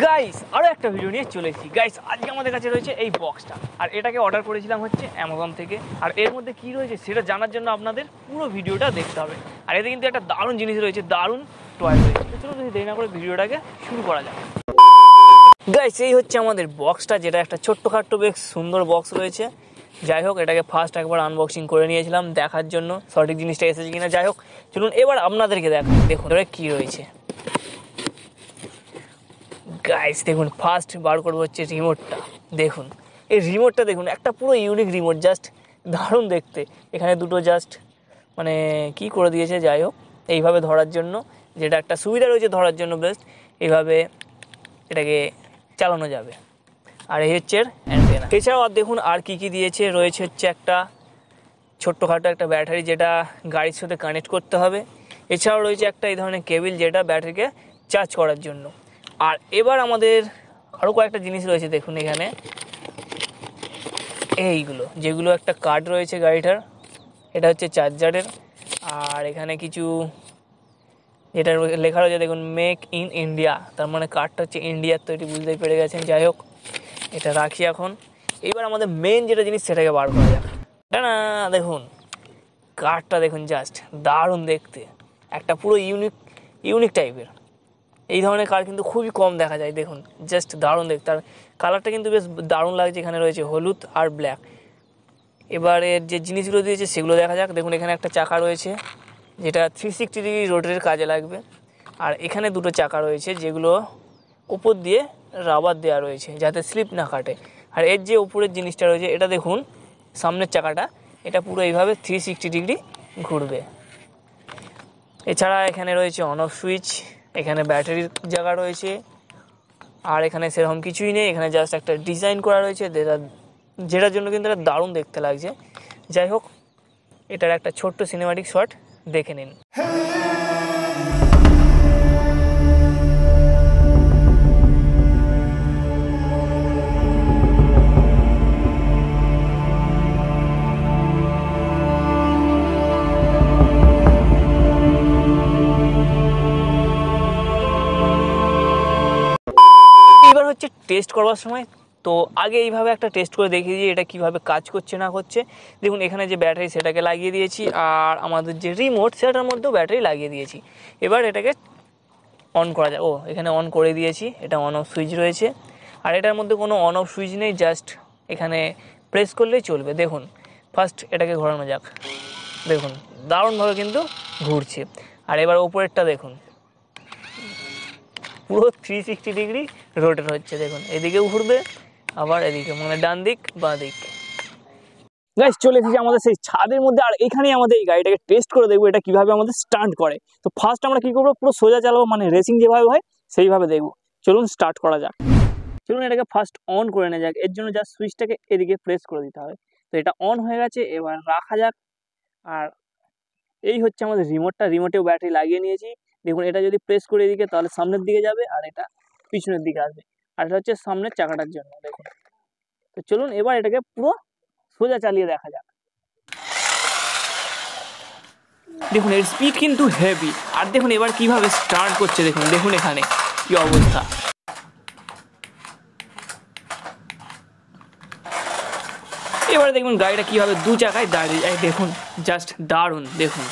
Guys আরও একটা video নিয়ে চলে এসেছি। গাইস আজকে আমাদের কাছে রয়েছে এই বক্সটা, আর এটাকে অর্ডার করেছিলাম হচ্ছে অ্যামাজন থেকে। আর এর মধ্যে কী রয়েছে সেটা জানার জন্য আপনাদের পুরো ভিডিওটা দেখতে হবে। আর এতে কিন্তু একটা দারুণ জিনিস রয়েছে, দারুণ টয় রয়েছে। তো চলুন দেরি না করে ভিডিওটাকে শুরু করা যাক। গাইস এই হচ্ছে আমাদের বক্সটা, যেটা একটা ছোট্টখাট্টো বেশ সুন্দর বক্স রয়েছে। যাই হোক, এটাকে ফার্স্ট একবার আনবক্সিং করে নিয়েছিলাম দেখার জন্য সঠিক জিনিসটা এসেছে কিনা। যাই হোক চলুন এবার আপনাদেরকে দেখুন এবার কী রয়েছে। গাইস দেখুন, ফার্স্ট বার করবো হচ্ছে রিমোটটা। দেখুন এই রিমোটটা দেখুন, একটা পুরো ইউনিক রিমোট, জাস্ট দারুণ দেখতে। এখানে দুটো জাস্ট মানে কি করে দিয়েছে, যাই হোক এইভাবে ধরার জন্য, যেটা একটা সুবিধা রয়েছে ধরার জন্য বেস্ট। এইভাবে এটাকে চালানো যাবে। আর এই হচ্ছে অ্যান্টেনা। এছাড়াও আর দেখুন আর কি দিয়েছে, রয়েছে হচ্ছে একটা ছোট্টখাটো একটা ব্যাটারি, যেটা গাড়ির সাথে কানেক্ট করতে হবে। এছাড়াও রয়েছে একটা এই ধরনের কেবিল, যেটা ব্যাটারিকে চার্জ করার জন্য। আর এবার আমাদের আরও কয়েকটা জিনিস রয়েছে দেখুন এখানে, এইগুলো যেগুলো একটা কার্ড রয়েছে গাড়িটার, এটা হচ্ছে চার্জারের। আর এখানে কিছু যেটা লেখা রয়েছে দেখুন, মেক ইন ইন্ডিয়া, তার মানে কার্ডটা হচ্ছে ইন্ডিয়ার তৈরি, বুঝতেই পেরে গেছেন। যাই হোক এটা রাখি এখন। এবার আমাদের মেন যেটা জিনিস সেটাকে বার করা যাক। না দেখুন কার্ডটা দেখুন, জাস্ট দারুণ দেখতে, একটা পুরো ইউনিক টাইপের। এই ধরনের কার কিন্তু খুবই কম দেখা যায়। দেখুন জাস্ট দারুণ দেখতে, আর কালারটা কিন্তু বেশ দারুণ লাগছে। এখানে রয়েছে হলুদ আর ব্ল্যাক। এবারে যে জিনিসগুলো দিয়েছে সেগুলো দেখা যাক। দেখুন এখানে একটা চাকা রয়েছে, যেটা 360 ডিগ্রি রোটারের কাজে লাগবে। আর এখানে দুটো চাকা রয়েছে, যেগুলো উপর দিয়ে রাবার দেওয়া রয়েছে যাতে স্লিপ না কাটে। আর এর যে উপরের জিনিসটা রয়েছে, এটা দেখুন সামনের চাকাটা, এটা পুরো এইভাবে 360 ডিগ্রি ঘুরবে। এছাড়া এখানে রয়েছে অন অফ সুইচ, এখানে ব্যাটারির জায়গা রয়েছে। আর এখানে সেরকম কিছুই নেই, এখানে জাস্ট একটা ডিজাইন করা রয়েছে, যেটার জন্য কিন্তু এটা দারুণ দেখতে লাগছে। যাই হোক এটার একটা ছোট্ট সিনেমাটিক শট দেখে নিন। এবার হচ্ছে টেস্ট করবার সময়, তো আগে এইভাবে একটা টেস্ট করে দেখিয়ে দিই এটা কিভাবে কাজ করছে না করছে। দেখুন এখানে যে ব্যাটারি সেটাকে লাগিয়ে দিয়েছি, আর আমাদের যে রিমোট সেটার মধ্যেও ব্যাটারি লাগিয়ে দিয়েছি। এবার এটাকে অন করা যায়। এখানে অন করে দিয়েছি, এটা অন অফ সুইচ রয়েছে। আর এটার মধ্যে কোনো অন অফ সুইচ নেই, জাস্ট এখানে প্রেস করলেই চলবে। দেখুন ফার্স্ট এটাকে ঘোরানো যাক, দেখুন দারুণভাবে কিন্তু ঘুরছে। আর এবার ওপরেরটা দেখুন, পুরো 360 ডিগ্রি রোটেট হচ্ছে। দেখুন এদিকেও ঘুরবে, আবার এদিকে, মানে ডান দিক বাঁ দিক। গাইস চলে এসেছি আমাদের সেই ছাদের মধ্যে, আর এখানেই আমাদের এই গাড়িটাকে টেস্ট করে দেখবো এটা কিভাবে আমাদের স্টার্ট করে। তো ফার্স্ট আমরা কি করবো, পুরো সোজা চালাবো, মানে রেসিং যেভাবে হয় সেইভাবে দেখবো। চলুন স্টার্ট করা যাক। চলুন এটাকে ফার্স্ট অন করে নেওয়া যাক। এর জন্য জাস্ট সুইচটাকে এদিকে প্রেস করে দিতে হবে। তো এটা অন হয়ে গেছে, এবার রাখা যাক। আর এই হচ্ছে আমাদের রিমোটটা, রিমোটেও ব্যাটারি লাগিয়ে নিয়েছি। দেখুন এটা যদি প্রেস করে এদিকে তাহলে সামনের দিকে যাবে, আর এটা পিছনের দিকে আসবে। আর এটা হচ্ছে সামনের চাকাটার জন্য। দেখুন তো চলুন এবার এটাকে পুরো সোজা চালিয়ে দেখা যাক। দেখুন এর স্পিড কিন্তু হেভি। আর দেখুন এবার কিভাবে স্টার্ট করছে, দেখুন দেখুন এখানে কি অবস্থা। এবারে দেখুন গাড়িটা কিভাবে দু চাকায় দাঁড়িয়ে যায়, দেখুন জাস্ট দারুণ। দেখুন